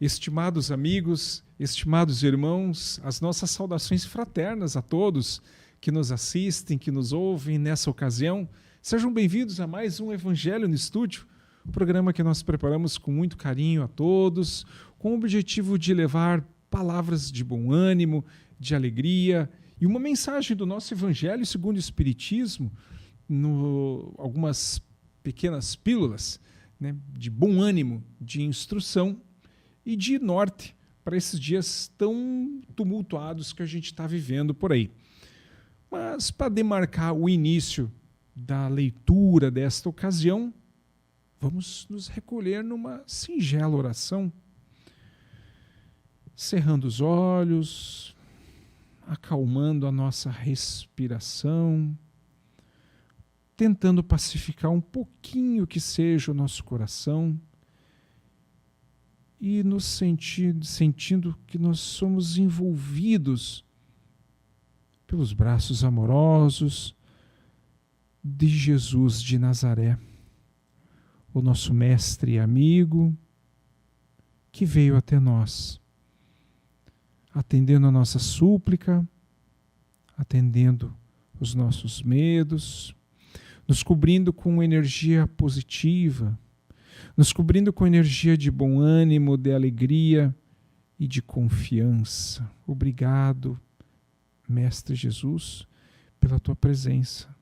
Estimados amigos, estimados irmãos, as nossas saudações fraternas a todos que nos assistem, que nos ouvem nessa ocasião. Sejam bem-vindos a mais um Evangelho no Estúdio, programa que nós preparamos com muito carinho a todos, com o objetivo de levar palavras de bom ânimo, de alegria e uma mensagem do nosso Evangelho segundo o Espiritismo, algumas pequenas pílulas, né, de bom ânimo, de instrução e de norte para esses dias tão tumultuados que a gente está vivendo por aí. Mas para demarcar o início da leitura desta ocasião, vamos nos recolher numa singela oração, cerrando os olhos, acalmando a nossa respiração, tentando pacificar um pouquinho que seja o nosso coração, e nos sentindo que nós somos envolvidos pelos braços amorosos de Jesus de Nazaré, o nosso mestre e amigo que veio até nós, atendendo a nossa súplica, atendendo os nossos medos, nos cobrindo com energia positiva, nos cobrindo com energia de bom ânimo, de alegria e de confiança. Obrigado, Mestre Jesus, pela tua presença.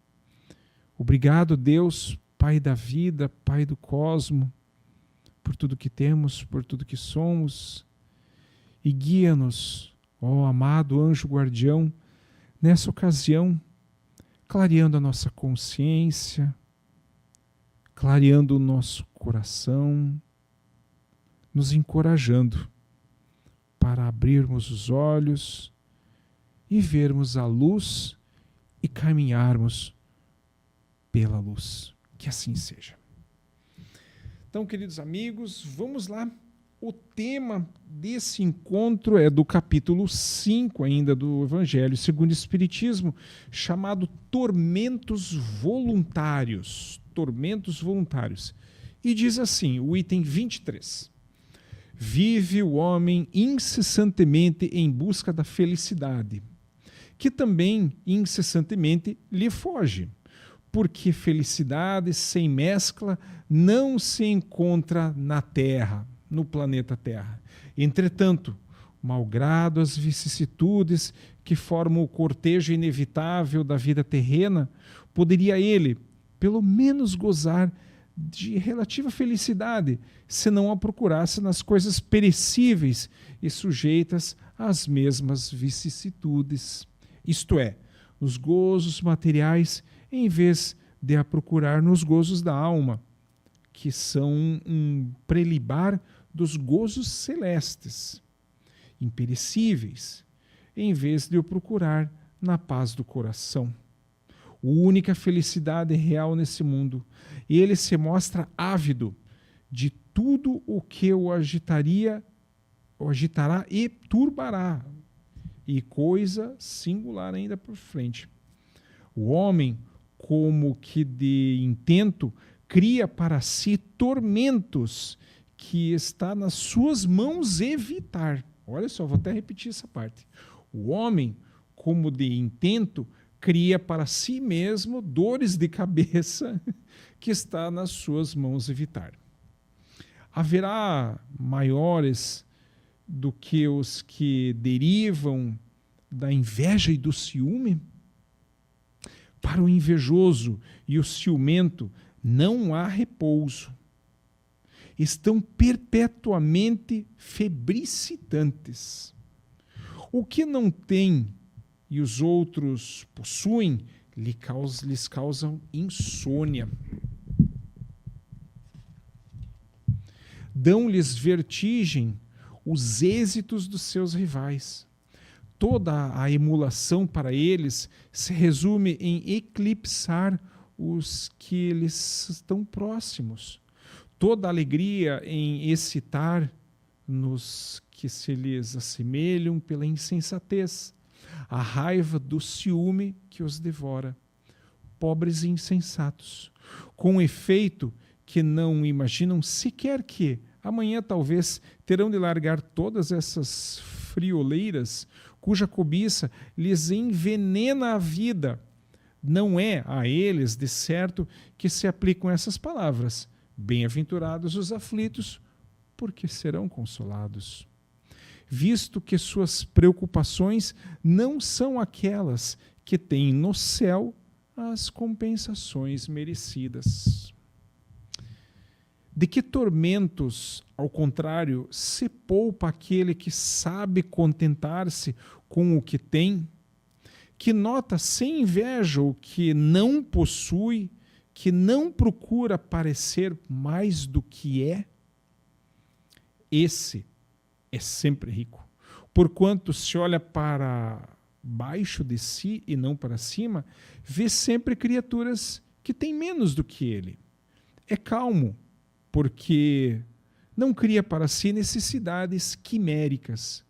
Obrigado, Deus, Pai da vida, Pai do cosmo, por tudo que temos, por tudo que somos. E guia-nos, ó amado anjo guardião, nessa ocasião, clareando a nossa consciência, clareando o nosso coração, nos encorajando para abrirmos os olhos e vermos a luz e caminharmos pela luz. Que assim seja. Então, queridos amigos, vamos lá. O tema desse encontro é do capítulo 5 ainda do Evangelho segundo o Espiritismo, chamado Tormentos Voluntários. Tormentos voluntários. E diz assim, o item 23. Vive o homem incessantemente em busca da felicidade, que também incessantemente lhe foge, porque felicidade sem mescla não se encontra na Terra, no planeta Terra. Entretanto, malgrado as vicissitudes que formam o cortejo inevitável da vida terrena, poderia ele, pelo menos, gozar de relativa felicidade, se não a procurasse nas coisas perecíveis e sujeitas às mesmas vicissitudes. Isto é, nos gozos materiais, em vez de a procurar nos gozos da alma, que são um prelibar dos gozos celestes, imperecíveis, em vez de o procurar na paz do coração. Única felicidade real nesse mundo, e ele se mostra ávido de tudo o que o agitará e turbará, e coisa singular ainda por frente. O homem, como que de intento, cria para si tormentos que está nas suas mãos evitar. Olha só, vou até repetir essa parte. O homem, como de intento, cria para si mesmo dores de cabeça que está nas suas mãos evitar. Haverá maiores do que os que derivam da inveja e do ciúme? Para o invejoso e o ciumento não há repouso. Estão perpetuamente febricitantes. O que não tem e os outros possuem, lhes causam insônia. Dão-lhes vertigem os êxitos dos seus rivais. Toda a emulação para eles se resume em eclipsar os que lhes estão próximos. Toda a alegria em excitar nos que se lhes assemelham pela insensatez. A raiva do ciúme que os devora. Pobres e insensatos, com efeito que não imaginam sequer que, Amanhã talvez terão de largar todas essas frioleiras cuja cobiça lhes envenena a vida. Não é a eles, de certo, que se aplicam essas palavras. Bem-aventurados os aflitos, porque serão consolados. Visto que suas preocupações não são aquelas que têm no céu as compensações merecidas. De que tormentos, ao contrário, se poupa aquele que sabe contentar-se com o que tem, que nota sem inveja o que não possui, que não procura parecer mais do que é? Esse é sempre rico, porquanto se olha para baixo de si e não para cima, vê sempre criaturas que têm menos do que ele. É calmo, porque não cria para si necessidades quiméricas.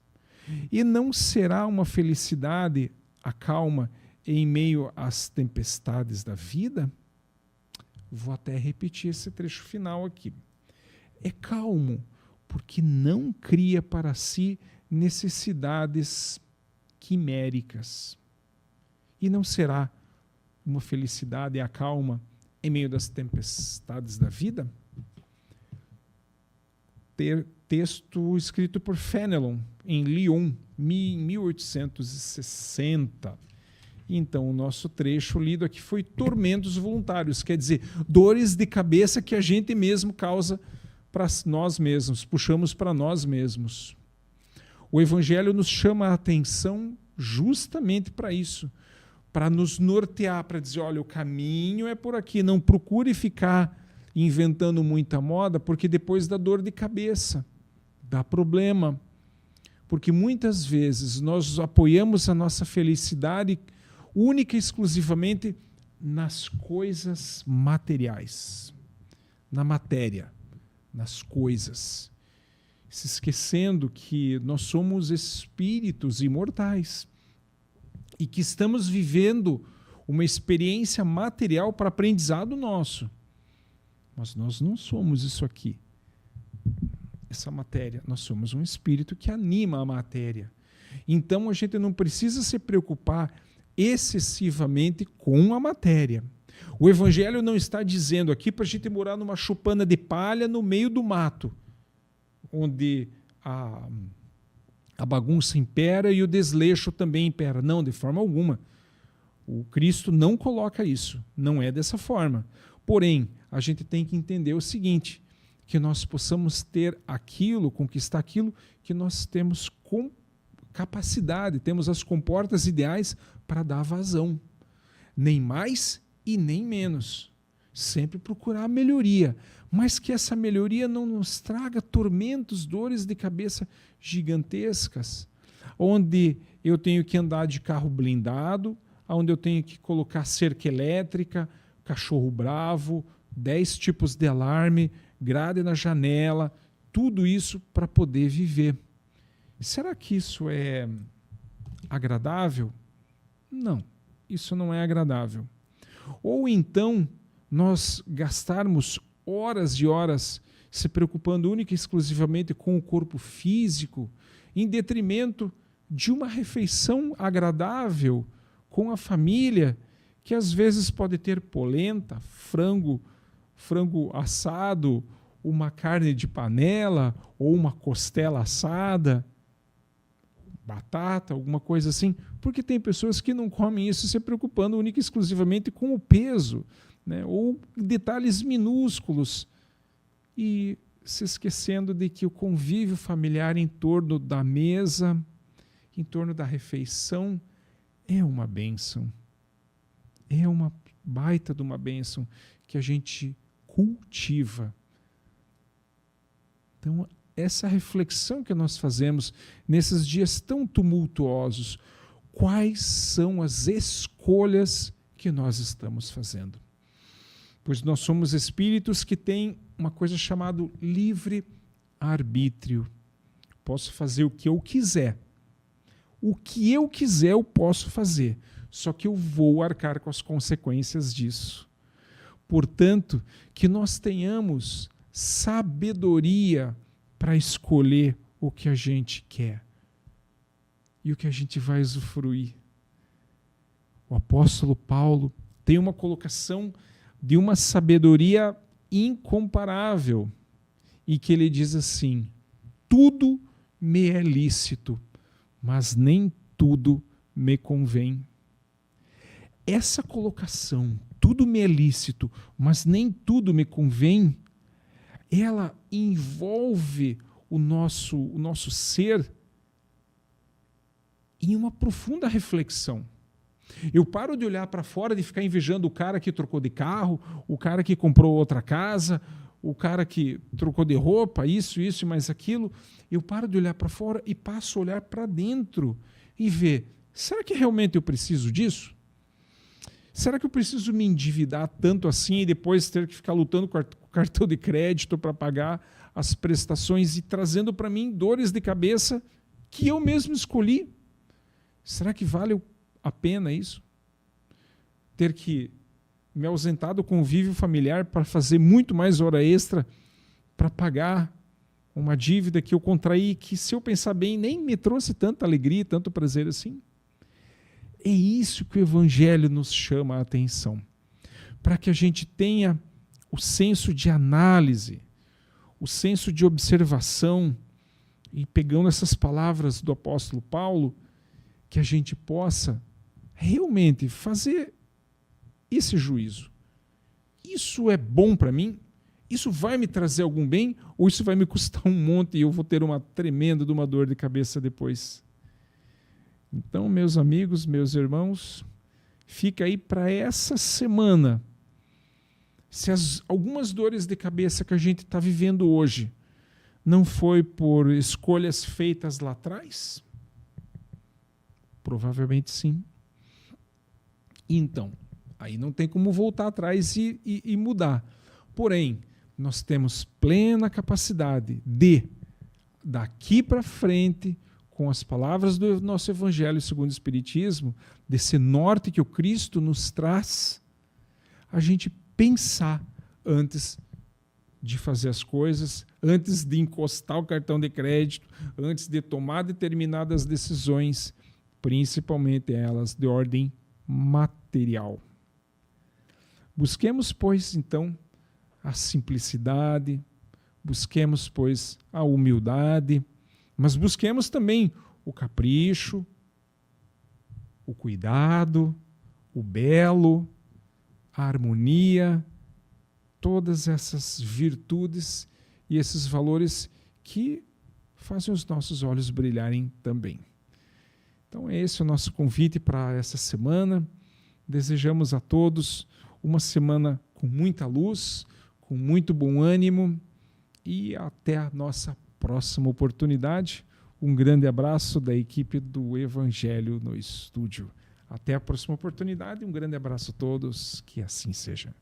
E não será uma felicidade a calma em meio às tempestades da vida? Vou até repetir esse trecho final aqui. É calmo, porque não cria para si necessidades quiméricas. E não será uma felicidade a calma em meio das tempestades da vida? Texto escrito por Fenelon, em Lyon, em 1860. Então, o nosso trecho lido aqui foi tormentos voluntários, quer dizer, dores de cabeça que a gente mesmo causa para nós mesmos, puxamos para nós mesmos. O Evangelho nos chama a atenção justamente para isso, para nos nortear, para dizer, olha, o caminho é por aqui, não procure ficar inventando muita moda, porque depois dá dor de cabeça, dá problema. Porque muitas vezes nós apoiamos a nossa felicidade única e exclusivamente nas coisas materiais, na matéria, nas coisas, se esquecendo que nós somos espíritos imortais e que estamos vivendo uma experiência material para aprendizado nosso. Mas nós não somos isso aqui, essa matéria. Nós somos um espírito que anima a matéria. Então a gente não precisa se preocupar excessivamente com a matéria. O Evangelho não está dizendo aqui para a gente morar numa chupana de palha no meio do mato, onde a bagunça impera e o desleixo também impera. Não, de forma alguma. O Cristo não coloca isso, não é dessa forma. Porém, a gente tem que entender o seguinte, que nós possamos ter aquilo, conquistar aquilo que nós temos com capacidade, temos as comportas ideais para dar vazão. Nem mais e nem menos. Sempre procurar a melhoria, mas que essa melhoria não nos traga tormentos, dores de cabeça gigantescas, onde eu tenho que andar de carro blindado, onde eu tenho que colocar cerca elétrica, cachorro bravo, 10 tipos de alarme, grade na janela, tudo isso para poder viver. Será que isso é agradável? Não, isso não é agradável. Ou então nós gastarmos horas e horas se preocupando única e exclusivamente com o corpo físico, em detrimento de uma refeição agradável com a família, que às vezes pode ter polenta, frango assado, uma carne de panela ou uma costela assada, batata, alguma coisa assim, porque tem pessoas que não comem isso se preocupando única e exclusivamente com o peso, né? Ou detalhes minúsculos, e se esquecendo de que o convívio familiar em torno da mesa, em torno da refeição, é uma bênção. É uma baita de uma bênção que a gente cultiva. Então, essa reflexão que nós fazemos nesses dias tão tumultuosos, quais são as escolhas que nós estamos fazendo? Pois nós somos espíritos que têm uma coisa chamada livre-arbítrio. Posso fazer o que eu quiser. O que eu quiser eu posso fazer, só que eu vou arcar com as consequências disso. Portanto, que nós tenhamos sabedoria para escolher o que a gente quer e o que a gente vai usufruir. O apóstolo Paulo tem uma colocação de uma sabedoria incomparável e que ele diz assim: tudo me é lícito, mas nem tudo me convém. Essa colocação, tudo me é lícito, mas nem tudo me convém, ela envolve o nosso ser em uma profunda reflexão. Eu paro de olhar para fora, de ficar invejando o cara que trocou de carro, o cara que comprou outra casa, o cara que trocou de roupa, isso e mais aquilo. Eu paro de olhar para fora e passo a olhar para dentro e ver, será que realmente eu preciso disso? Será que eu preciso me endividar tanto assim e depois ter que ficar lutando com o cartão de crédito para pagar as prestações e trazendo para mim dores de cabeça que eu mesmo escolhi? Será que vale a pena isso? Ter que me ausentar do convívio familiar para fazer muito mais hora extra para pagar uma dívida que eu contraí que, se eu pensar bem, nem me trouxe tanta alegria, tanto prazer assim? É isso que o Evangelho nos chama a atenção, para que a gente tenha o senso de análise, o senso de observação, e pegando essas palavras do apóstolo Paulo, que a gente possa realmente fazer esse juízo. Isso é bom para mim? Isso vai me trazer algum bem? Ou isso vai me custar um monte e eu vou ter uma tremenda de uma dor de cabeça depois? Então, meus amigos, meus irmãos, fica aí para essa semana. Se algumas dores de cabeça que a gente está vivendo hoje não foi por escolhas feitas lá atrás, provavelmente sim. Então, aí não tem como voltar atrás e mudar. Porém, nós temos plena capacidade de, daqui para frente, com as palavras do nosso Evangelho segundo o Espiritismo, desse norte que o Cristo nos traz, a gente pensar antes de fazer as coisas, antes de encostar o cartão de crédito, antes de tomar determinadas decisões, principalmente elas de ordem material. Busquemos, pois, então, a simplicidade, busquemos, pois, a humildade, mas busquemos também o capricho, o cuidado, o belo, a harmonia, todas essas virtudes e esses valores que fazem os nossos olhos brilharem também. Então, esse é o nosso convite para essa semana. Desejamos a todos uma semana com muita luz, com muito bom ânimo e até a nossa próxima oportunidade. Um grande abraço da equipe do Evangelho no Estúdio. Até a próxima oportunidade. Um grande abraço a todos. Que assim seja.